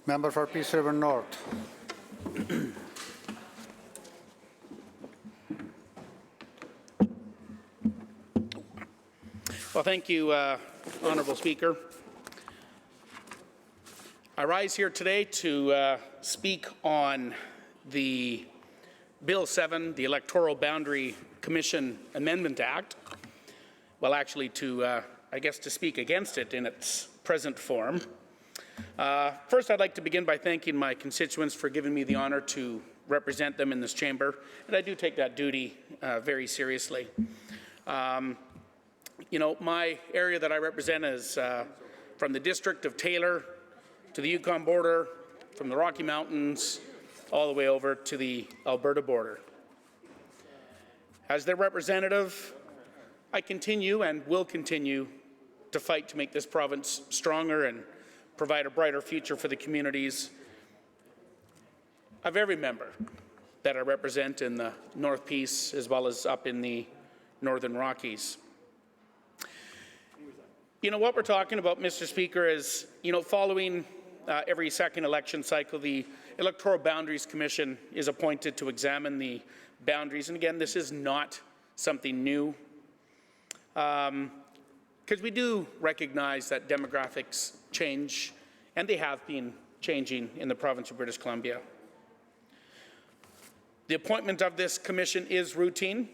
Member for Peace River North. Well, thank you, Honourable Speaker. I rise here today to speak on the Bill 7, the Electoral Boundary Commission Amendment Act. Well, actually, I guess to speak against it in its present form. First, I'd like to begin by thanking my constituents for giving me the honour to represent them in this chamber, and I do take that duty very seriously. You know, my area that I represent is from the district of Taylor to the Yukon border, from the Rocky Mountains all the way over to the Alberta border. As their representative, I continue and will continue to fight to make this province stronger and provide a brighter future for the communities of every member that I represent in the North Peace as well as up in the Northern Rockies. You know, what we're talking about, Mr. Speaker, is, you know, following every second election cycle, the Electoral Boundaries Commission is appointed to examine the boundaries. And again, this is not something new, because we do recognize that demographics change, and they have been changing in the province of British Columbia. The appointment of this commission is routine.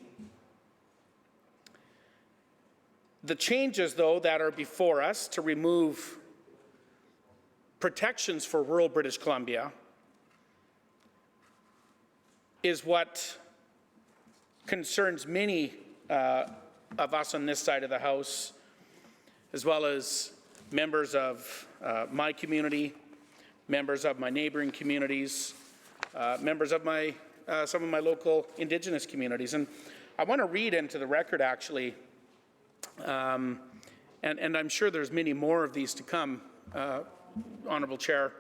The changes, though, that are before us to remove protections for rural British Columbia is what concerns many of us on this side of the House, as well as members of my community, members of my neighboring communities, members of my some of my local Indigenous communities. And I want to read into the record, actually, and I'm sure there's many more of these to come, Honourable Chair.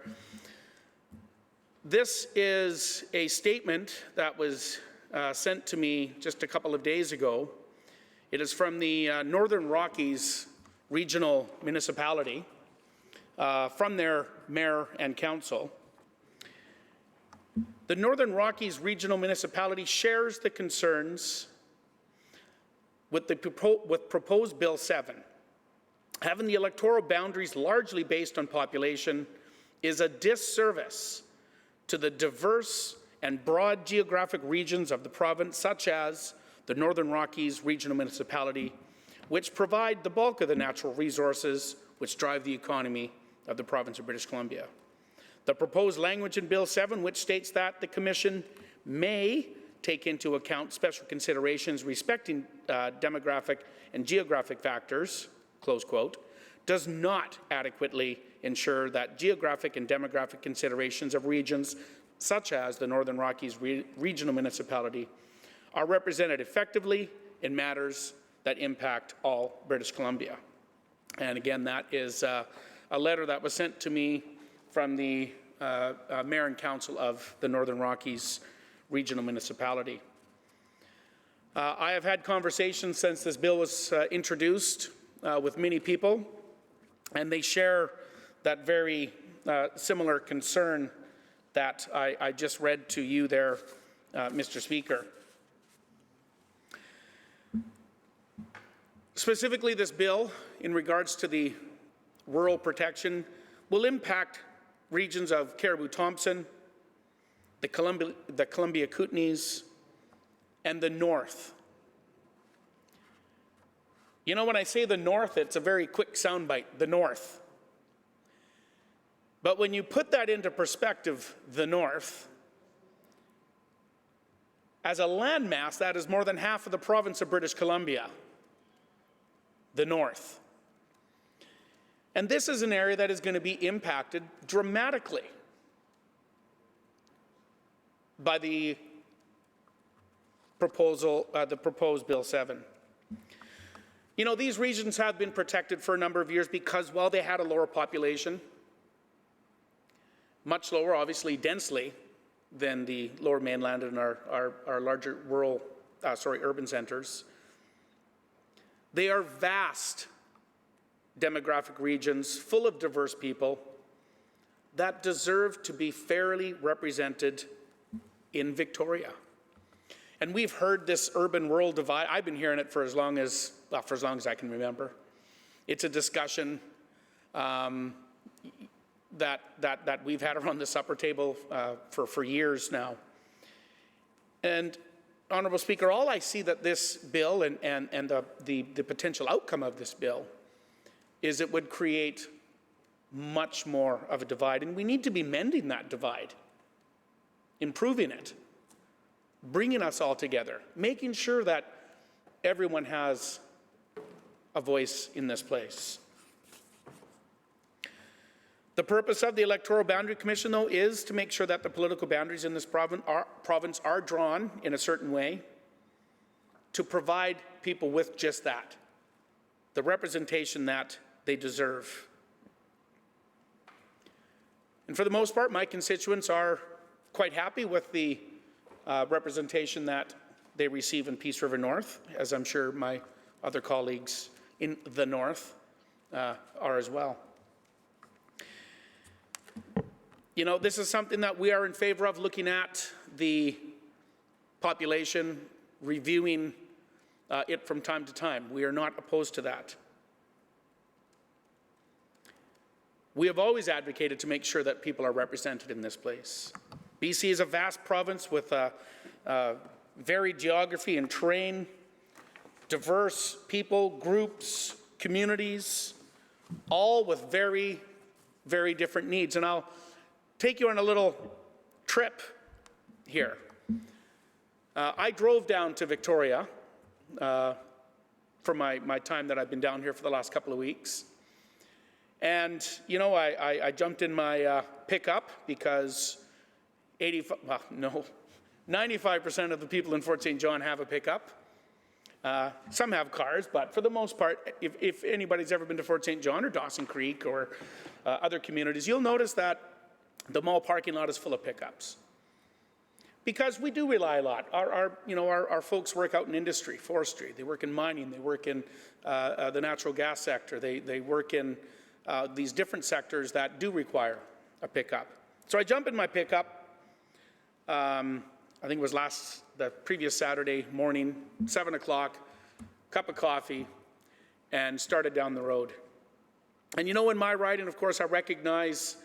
This is a statement that was sent to me just a couple of days ago. It is from the Northern Rockies Regional Municipality, from their mayor and council. The Northern Rockies Regional Municipality shares the concerns with proposed Bill 7. Having the electoral boundaries largely based on population is a disservice to the diverse and broad geographic regions of the province, such as the Northern Rockies Regional Municipality, which provide the bulk of the natural resources which drive the economy of the province of British Columbia. The proposed language in Bill 7, which states that the Commission may take into account special considerations respecting demographic and geographic factors, close quote, does not adequately ensure that geographic and demographic considerations of regions such as the Northern Rockies Regional Municipality are represented effectively in matters that impact all British Columbia. And again, that is a letter that was sent to me from the Mayor and Council of the Northern Rockies Regional Municipality. I have had conversations since this bill was introduced with many people, and they share that very similar concern that I just read to you there, Mr. Speaker. Specifically, this bill, in regards to the rural protection, will impact regions of Caribou-Thompson, the Columbia Kootenays, and the North. You know, when I say the North, it's a very quick soundbite, the North. But when you put that into perspective, the North, as a landmass, that is more than half of the province of British Columbia, the North. And this is an area that is going to be impacted dramatically by the proposed Bill 7. You know, these regions have been protected for a number of years because, well, they had a lower population, much lower, obviously, densely, than the Lower Mainland and our larger rural, urban centres. They are vast demographic regions full of diverse people, that deserve to be fairly represented in Victoria. And we've heard this urban-rural divide. I've been hearing it for as long as I can remember. It's a discussion that we've had around the supper table for years now. And, Honourable Speaker, all I see that this bill and the potential outcome of this bill is it would create much more of a divide. And we need to be mending that divide, improving it, bringing us all together, making sure that everyone has a voice in this place. The purpose of the Electoral Boundary Commission, though, is to make sure that the political boundaries in this province are drawn in a certain way to provide people with just that, the representation that they deserve. And for the most part, my constituents are quite happy with the representation that they receive in Peace River North, as I'm sure my other colleagues in the North are as well. You know, this is something that we are in favor of, looking at the population, reviewing it from time to time. We are not opposed to that. We have always advocated to make sure that people are represented in this place. BC is a vast province with varied geography and terrain, diverse people, groups, communities, all with very, very different needs. And I'll take you on a little trip here. I drove down to Victoria for my time that I've been down here for the last couple of weeks. And, you know, I jumped in my pickup because 95% of the people in Fort St. John have a pickup. Some have cars, but for the most part, if anybody's ever been to Fort St. John or Dawson Creek or other communities, you'll notice that the mall parking lot is full of pickups. Because we do rely a lot. Our folks work out in industry, forestry. They work in mining. They work in the natural gas sector. They work in these different sectors that do require a pickup. So I jump in my pickup. I think it was the previous Saturday morning, 7 o'clock, cup of coffee, and started down the road. And you know, in my riding, of course, I recognize,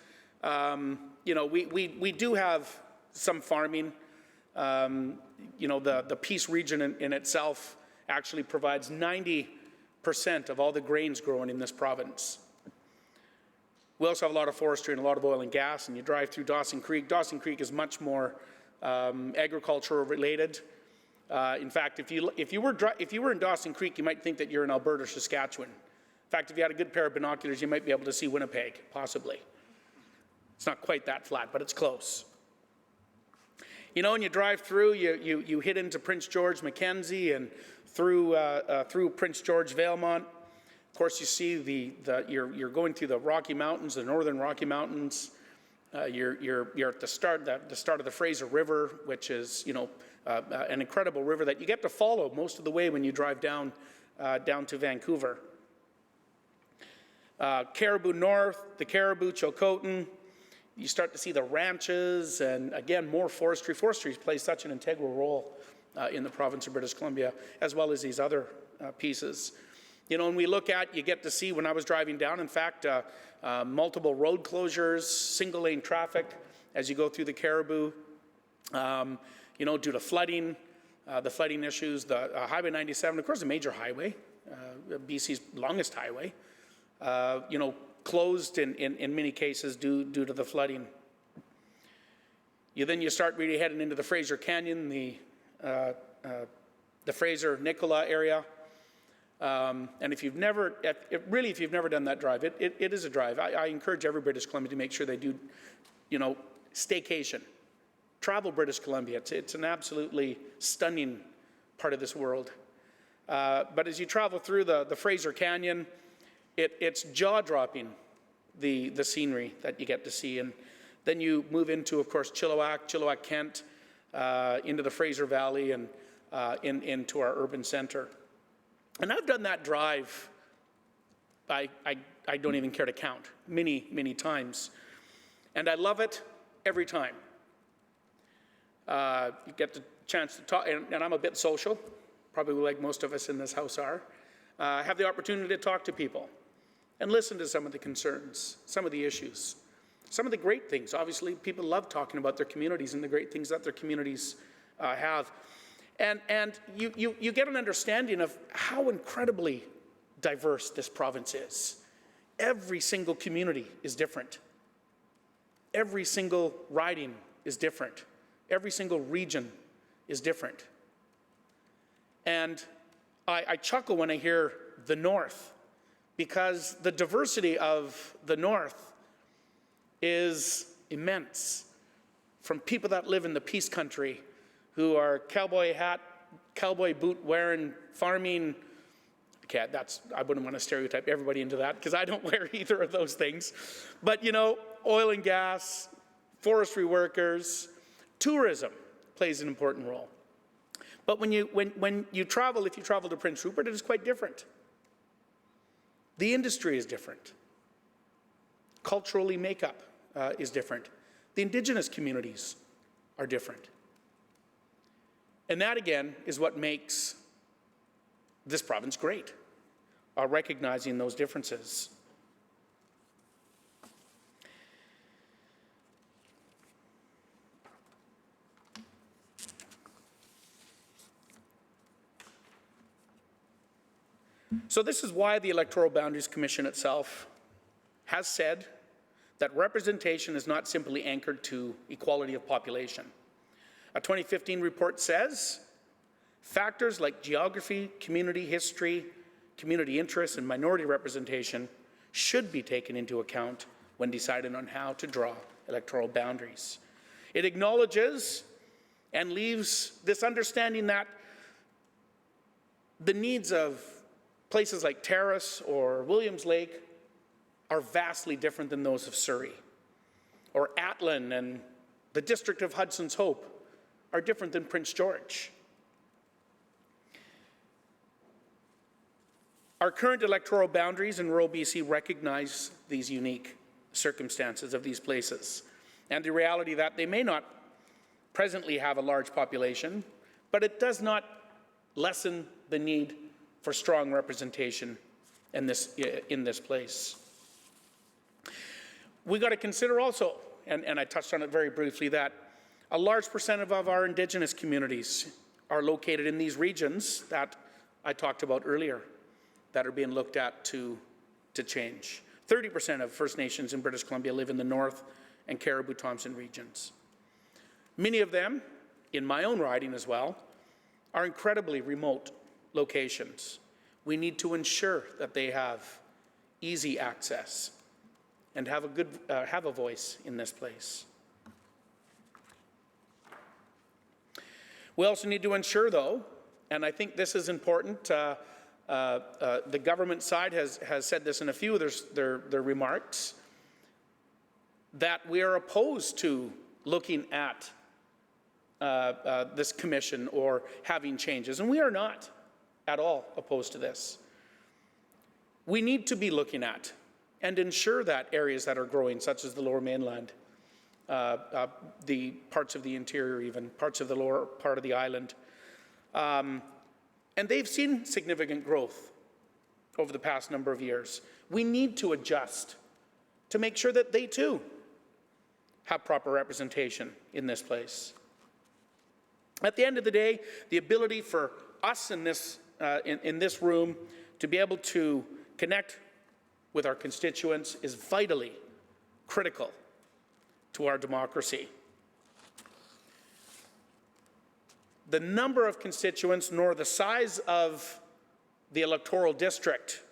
we do have some farming. The Peace region in itself actually provides 90% of all the grains grown in this province. We also have a lot of forestry and a lot of oil and gas, and you drive through Dawson Creek. Dawson Creek is much more agricultural related. In fact, if you were in Dawson Creek, you might think that you're in Alberta or Saskatchewan. In fact, if you had a good pair of binoculars, you might be able to see Winnipeg, possibly. It's not quite that flat, but it's close. You know, when you drive through, you hit into Prince George, Mackenzie, and through Prince George, Valemont. Of course, you see you're going through the Rocky Mountains, the northern Rocky Mountains. You're at the start of the Fraser River, which is an incredible river that you get to follow most of the way when you drive down to Vancouver. Caribou North, the Caribou, Chilcotin. You start to see the ranches, and again, more forestry. Forestry plays such an integral role in the province of British Columbia, as well as these other pieces. You know, when we look at, you get to see, when I was driving down, in fact, multiple road closures, single lane traffic as you go through the Caribou, due to flooding, the flooding issues, the Highway 97, of course, a major highway, BC's longest highway, closed in many cases due to the flooding. You start really heading into the Fraser Canyon, the Fraser-Nicola area. And if you've never done that drive, it is a drive. I encourage every British Columbia to make sure they do, staycation. Travel British Columbia. It's an absolutely stunning part of this world. But as you travel through the Fraser Canyon, it's jaw-dropping, the scenery that you get to see. And then you move into, of course, Chilliwack, Kent, into the Fraser Valley and into our urban center. And I've done that drive, I don't even care to count, many, many times. And I love it every time. You get the chance to talk, and I'm a bit social, probably like most of us in this house are. Have the opportunity to talk to people and listen to some of the concerns, some of the issues, some of the great things. Obviously, people love talking about their communities and the great things that their communities have. And you get an understanding of how incredibly diverse this province is. Every single community is different. Every single riding is different. Every single region is different. And I chuckle when I hear the North, because the diversity of the North is immense. From people that live in the Peace Country, who are cowboy hat, cowboy boot wearing, farming. Okay, I wouldn't want to stereotype everybody into that, because I don't wear either of those things. But, you know, oil and gas, forestry workers, tourism plays an important role. But when you travel, if you travel to Prince Rupert, it is quite different. The industry is different. Culturally, makeup is different. The Indigenous communities are different. And that, again, is what makes this province great, recognizing those differences. So this is why the Electoral Boundaries Commission itself has said that representation is not simply anchored to equality of population. A 2015 report says factors like geography, community history, community interests, and minority representation should be taken into account when deciding on how to draw electoral boundaries. It acknowledges and leaves this understanding that the needs of places like Terrace or Williams Lake are vastly different than those of Surrey. Or Atlin and the district of Hudson's Hope are different than Prince George. Our current electoral boundaries in rural BC recognize these unique circumstances of these places and the reality that they may not presently have a large population, but it does not lessen the need for strong representation in this place. We got to consider also, and I touched on it very briefly, that a large percent of our Indigenous communities are located in these regions that I talked about earlier that are being looked at to change. 30% of First Nations in British Columbia live in the North and Caribou-Thompson regions. Many of them, in my own riding as well, are incredibly remote locations. We need to ensure that they have easy access and have a voice in this place. We also need to ensure, though, and I think this is important, the government side has said this in a few of their remarks, that we are opposed to looking at this commission or having changes, and we are not at all opposed to this. We need to be looking at and ensure that areas that are growing, such as the Lower Mainland, the parts of the interior even, parts of the lower part of the island, and they've seen significant growth over the past number of years. We need to adjust to make sure that they too have proper representation in this place. At the end of the day, the ability for us in this room to be able to connect with our constituents is vitally critical to our democracy. The number of constituents nor the size of the electoral district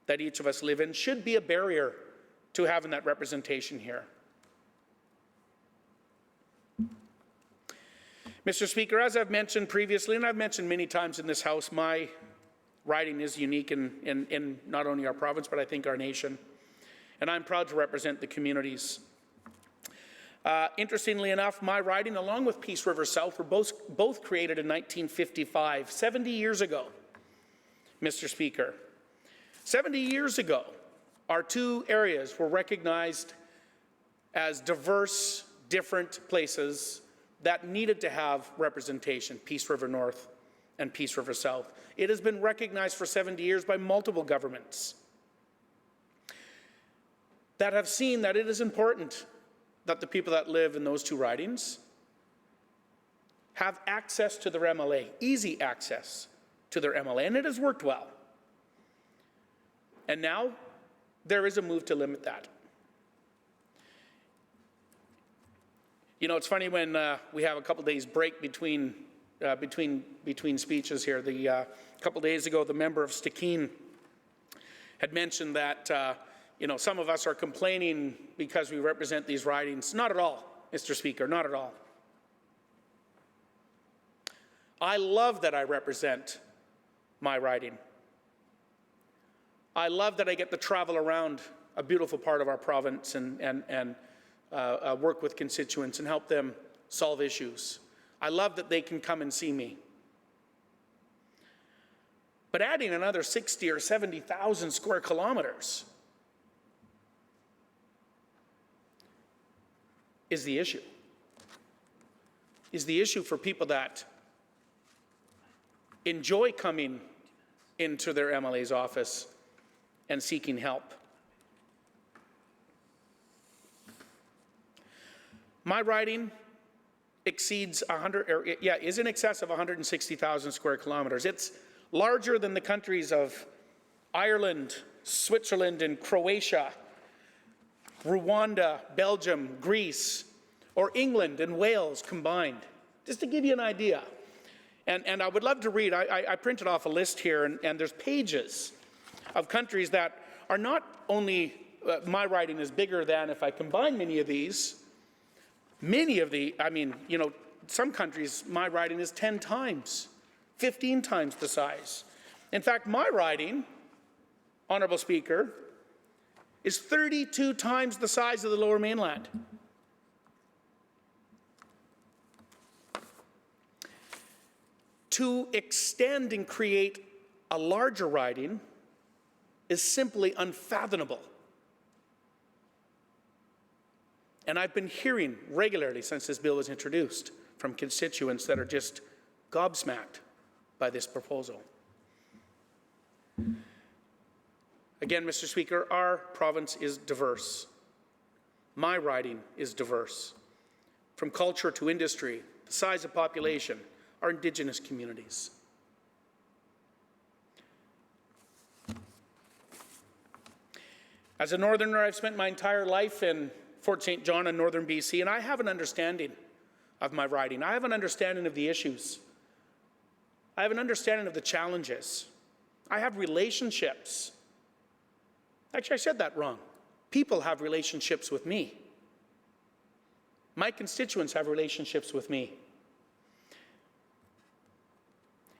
that each of us live in should be a barrier to having that representation here. Mr. Speaker, as I've mentioned previously, and I've mentioned many times in this House, my riding is unique in not only our province, but I think our nation. And I'm proud to represent the communities. Interestingly enough, my riding, along with Peace River South, were both created in 1955, 70 years ago, Mr. Speaker. 70 years ago, our two areas were recognized as diverse, different places that needed to have representation, Peace River North and Peace River South. It has been recognized for 70 years by multiple governments that have seen that it is important that the people that live in those two ridings have access to their MLA, easy access to their MLA, and it has worked well. And now there is a move to limit that. You know, it's funny when we have a couple days break between speeches here. A couple days ago, the member of Stikine had mentioned that you know, some of us are complaining because we represent these ridings. Not at all, Mr. Speaker, not at all. I love that I represent my riding. I love that I get to travel around a beautiful part of our province and work with constituents and help them solve issues. I love that they can come and see me. But adding another 60 or 70,000 square kilometers is the issue. Is the issue for people that enjoy coming into their MLA's office and seeking help. My riding exceeds is in excess of 160,000 square kilometers. It's larger than the countries of Ireland, Switzerland, and Croatia, Rwanda, Belgium, Greece, or England and Wales combined, just to give you an idea. And I would love to read, I printed off a list here, and there's pages of countries that are not only, my riding is bigger than, if I combine many of the, I mean, you know, some countries, my riding is 10 times, 15 times the size. In fact, my riding, Honourable Speaker, is 32 times the size of the Lower Mainland. To extend and create a larger riding is simply unfathomable. And I've been hearing regularly since this bill was introduced from constituents that are just gobsmacked by this proposal. Again, Mr. Speaker, our province is diverse. My riding is diverse. From culture to industry, the size of population, our Indigenous communities. As a Northerner, I've spent my entire life in Fort St. John in Northern BC, and I have an understanding of my riding. I have an understanding of the issues. I have an understanding of the challenges. I have relationships. Actually, I said that wrong. People have relationships with me. My constituents have relationships with me.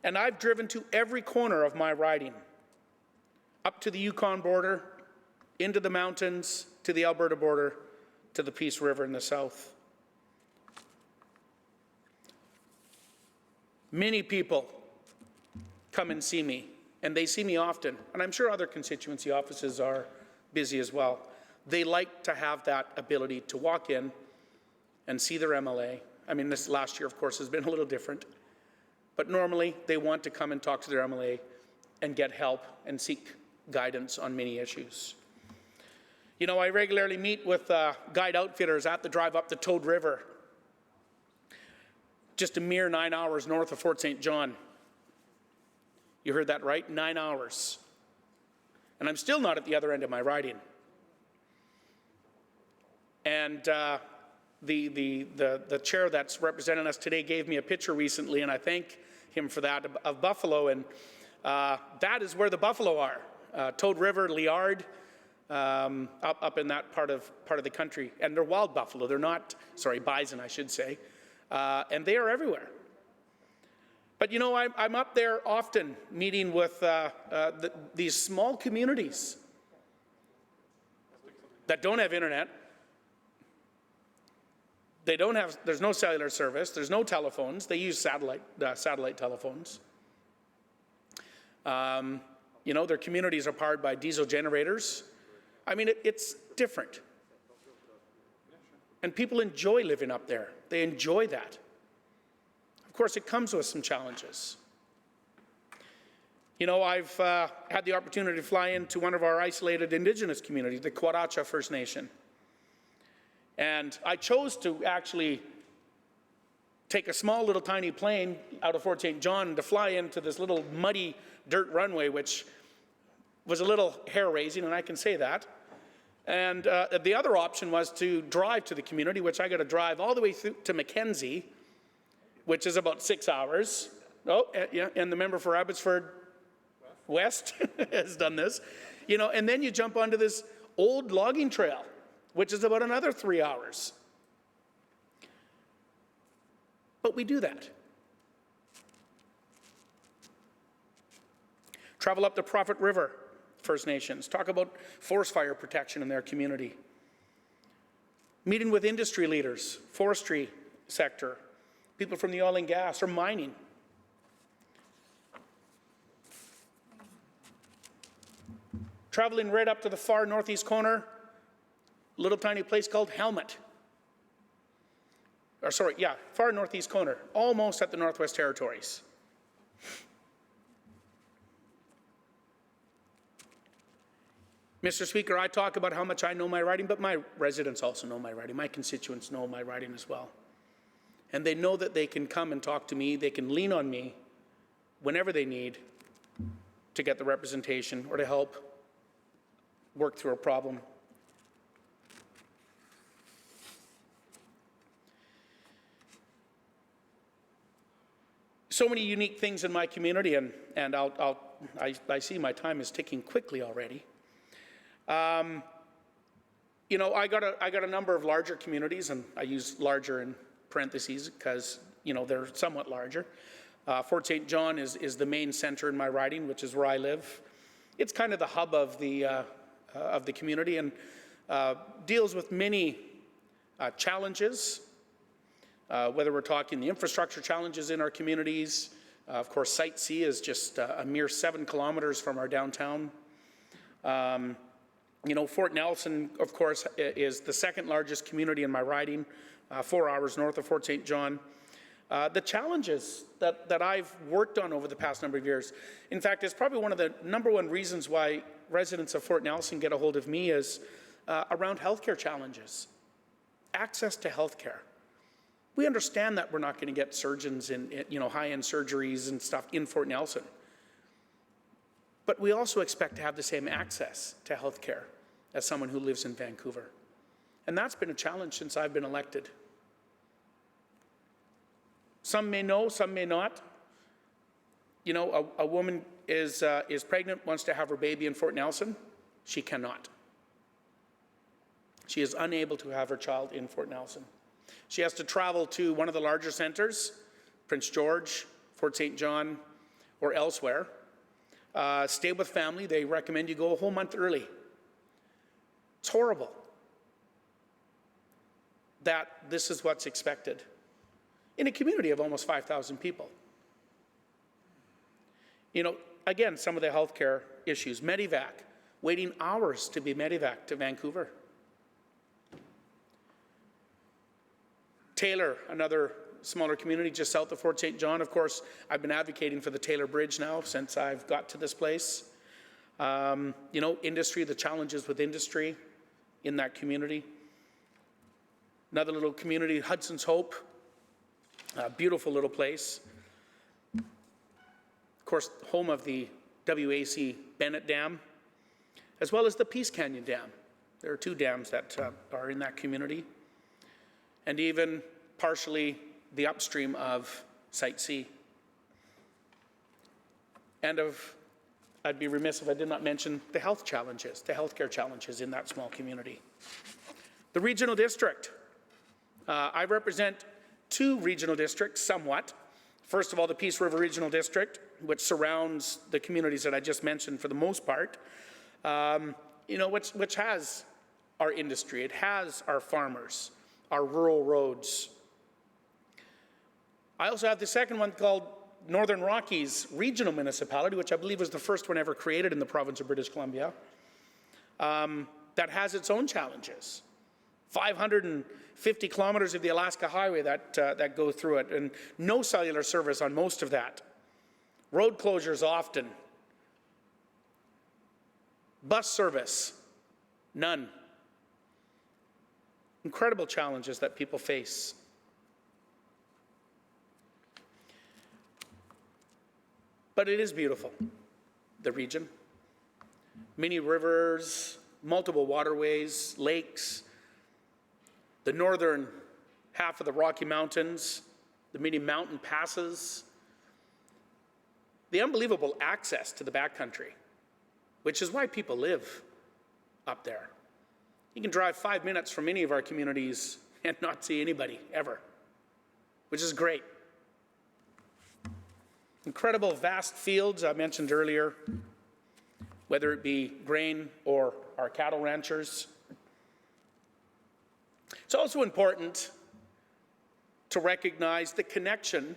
And I've driven to every corner of my riding, up to the Yukon border, into the mountains, to the Alberta border, to the Peace River in the south. Many people come and see me, and they see me often, and I'm sure other constituency offices are busy as well. They like to have that ability to walk in and see their MLA. I mean, this last year, of course, has been a little different. But normally, they want to come and talk to their MLA and get help and seek guidance on many issues. You know, I regularly meet with guide outfitters at the drive up the Toad River, just a mere 9 hours north of Fort St. John. You heard that right, 9 hours. And I'm still not at the other end of my riding. And the chair that's representing us today gave me a picture recently, and I thank him for that, of buffalo, and that is where the buffalo are. Toad River, Liard, up in that part of the country, and they're wild buffalo. They're not, sorry, bison, I should say, and they are everywhere. But you know, I'm up there often meeting with these small communities that don't have internet. They don't have, there's no cellular service, there's no telephones, they use satellite telephones. You know, their communities are powered by diesel generators. I mean, it's different. And people enjoy living up there. They enjoy that. Of course, it comes with some challenges. You know, I've had the opportunity to fly into one of our isolated Indigenous communities, the Quadacha First Nation. And I chose to actually take a small little tiny plane out of Fort St. John to fly into this little muddy dirt runway, which was a little hair-raising, and I can say that. And the other option was to drive to the community, which I got to drive all the way through to Mackenzie, which is about 6 hours. Oh, yeah, and the member for Abbotsford West has done this. You know, and then you jump onto this old logging trail, which is about another 3 hours. But we do that. Travel up the Prophet River, First Nations. Talk about forest fire protection in their community. Meeting with industry leaders, forestry sector, people from the oil and gas or mining. Traveling right up to the far northeast corner, a little tiny place called Helmet. Or sorry, yeah, far northeast corner, almost at the Northwest Territories. Mr. Speaker, I talk about how much I know my riding, but my residents also know my riding. My constituents know my riding as well. And they know that they can come and talk to me, they can lean on me whenever they need to get the representation or to help work through a problem. So many unique things in my community, and I see my time is ticking quickly already. You know, I got a number of larger communities, and I use larger in parentheses because, you know, they're somewhat larger. Fort St. John is the main center in my riding, which is where I live. It's kind of the hub of the community and deals with many challenges, whether we're talking the infrastructure challenges in our communities. Of course, Site C is just a mere 7 kilometers from our downtown. You know, Fort Nelson, of course, is the second largest community in my riding, 4 hours north of Fort St. John. The challenges that I've worked on over the past number of years, in fact, it's probably one of the #1 reasons why residents of Fort Nelson get a hold of me is around healthcare challenges, access to healthcare. We understand that we're not going to get surgeons in you know, high-end surgeries and stuff in Fort Nelson. But we also expect to have the same access to healthcare as someone who lives in Vancouver. And that's been a challenge since I've been elected. Some may know, some may not. You know, a woman is pregnant, wants to have her baby in Fort Nelson. She cannot. She is unable to have her child in Fort Nelson. She has to travel to one of the larger centers, Prince George, Fort St. John, or elsewhere. Stay with family. They recommend you go a whole month early. It's horrible that this is what's expected in a community of almost 5,000 people. You know, again, some of the healthcare issues, Medivac, waiting hours to be Medivac to Vancouver. Taylor, another smaller community just south of Fort St. John. Of course, I've been advocating for the Taylor Bridge now since I've got to this place. You know, industry, the challenges with industry in that community. Another little community, Hudson's Hope, a beautiful little place. Of course, home of the WAC Bennett Dam, as well as the Peace Canyon Dam. There are 2 dams that are in that community. And even partially the upstream of Site C. And I'd be remiss if I did not mention the health challenges, the healthcare challenges in that small community. The regional district. I represent 2 regional districts somewhat. First of all, the Peace River Regional District, which surrounds the communities that I just mentioned for the most part, you know, which has our industry, it has our farmers, our rural roads. I also have the second one called Northern Rockies Regional Municipality, which I believe was the first one ever created in the province of British Columbia, that has its own challenges. 550 kilometers of the Alaska Highway that go through it, and no cellular service on most of that. Road closures often. Bus service, none. Incredible challenges that people face. But it is beautiful, the region. Many rivers, multiple waterways, lakes, the northern half of the Rocky Mountains, the many mountain passes, the unbelievable access to the backcountry, which is why people live up there. You can drive 5 minutes from any of our communities and not see anybody, ever, which is great. Incredible vast fields I mentioned earlier, whether it be grain or our cattle ranchers. It's also important to recognize the connection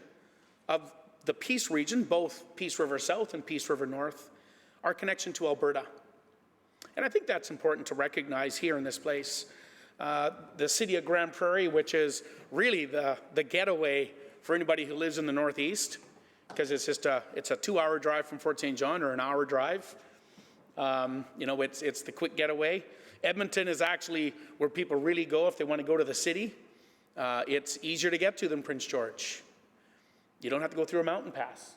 of the Peace region, both Peace River South and Peace River North, our connection to Alberta. And I think that's important to recognize here in this place. The city of Grand Prairie, which is really the getaway for anybody who lives in the Northeast, because it's a 2-hour drive from Fort St. John, or an hour drive. It's the quick getaway. Edmonton is actually where people really go if they want to go to the city. It's easier to get to than Prince George. You don't have to go through a mountain pass.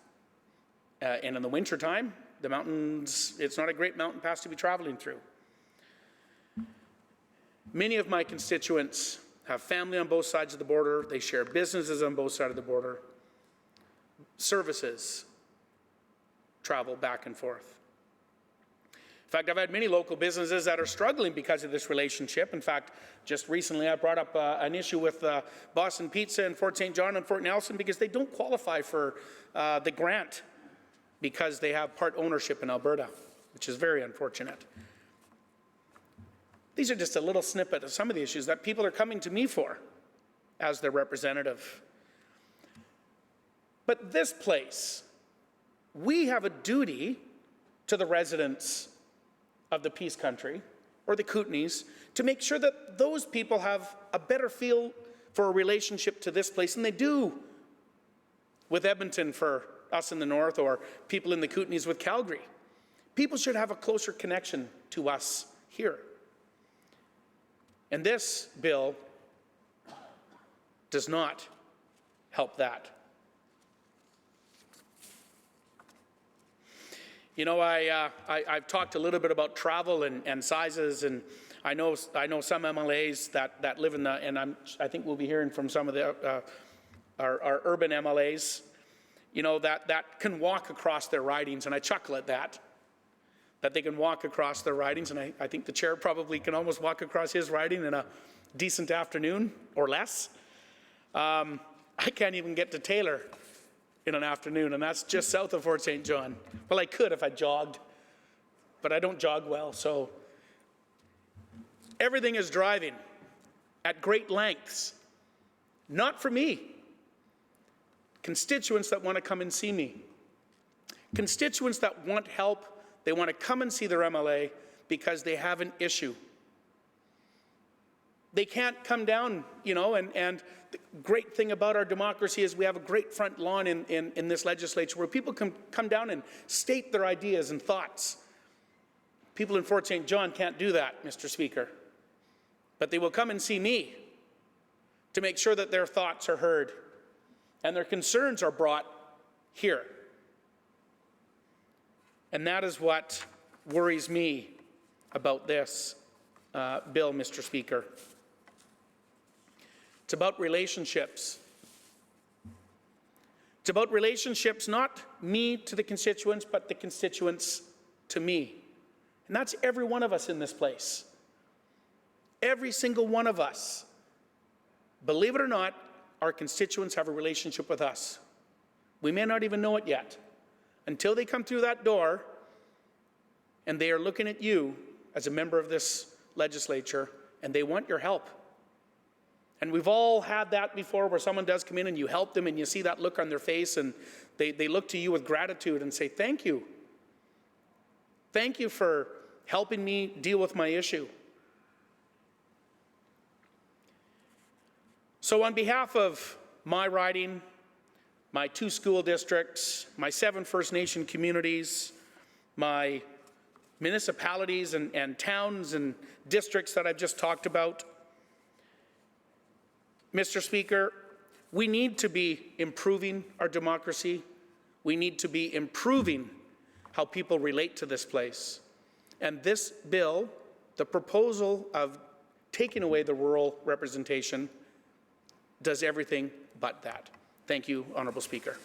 And in the wintertime, the mountains, it's not a great mountain pass to be traveling through. Many of my constituents have family on both sides of the border. They share businesses on both sides of the border. Services travel back and forth. In fact, I've had many local businesses that are struggling because of this relationship. In fact, just recently I brought up an issue with Boston Pizza in Fort St. John and Fort Nelson because they don't qualify for the grant because they have part ownership in Alberta, which is very unfortunate. These are just a little snippet of some of the issues that people are coming to me for as their representative. But this place, we have a duty to the residents of the Peace Country, or the Kootenays, to make sure that those people have a better feel for a relationship to this place than they do with Edmonton for us in the north, or people in the Kootenays with Calgary. People should have a closer connection to us here. And this bill does not help that. You know, I've talked a little bit about travel and sizes, and I know some MLAs that live in the, and I think we'll be hearing from some of the our urban MLAs, you know, that can walk across their ridings, and I chuckle at that they can walk across their ridings, and I think the chair probably can almost walk across his riding in a decent afternoon or less. I can't even get to Taylor in an afternoon, and that's just south of Fort St. John. Well, I could if I jogged, but I don't jog well, so everything is driving at great lengths. Not for me. Constituents that want to come and see me. Constituents that want help, they want to come and see their MLA because they have an issue. They can't come down, you know, and the great thing about our democracy is we have a great front lawn in this legislature where people can come down and state their ideas and thoughts. People in Fort St. John can't do that, Mr. Speaker. But they will come and see me to make sure that their thoughts are heard and their concerns are brought here. And that is what worries me about this bill, Mr. Speaker. It's about relationships. It's about relationships, not me to the constituents, but the constituents to me. And that's every one of us in this place. Every single one of us. Believe it or not, our constituents have a relationship with us. We may not even know it yet. Until they come through that door and they are looking at you as a member of this legislature and they want your help. And we've all had that before where someone does come in and you help them and you see that look on their face and they look to you with gratitude and say, thank you. Thank you for helping me deal with my issue. So on behalf of my riding, my 2 school districts, my 7 First Nation communities, my municipalities and towns and districts that I've just talked about, Mr. Speaker, we need to be improving our democracy. We need to be improving how people relate to this place. And this bill, the proposal of taking away the rural representation, does everything but that. Thank you, Honourable Speaker.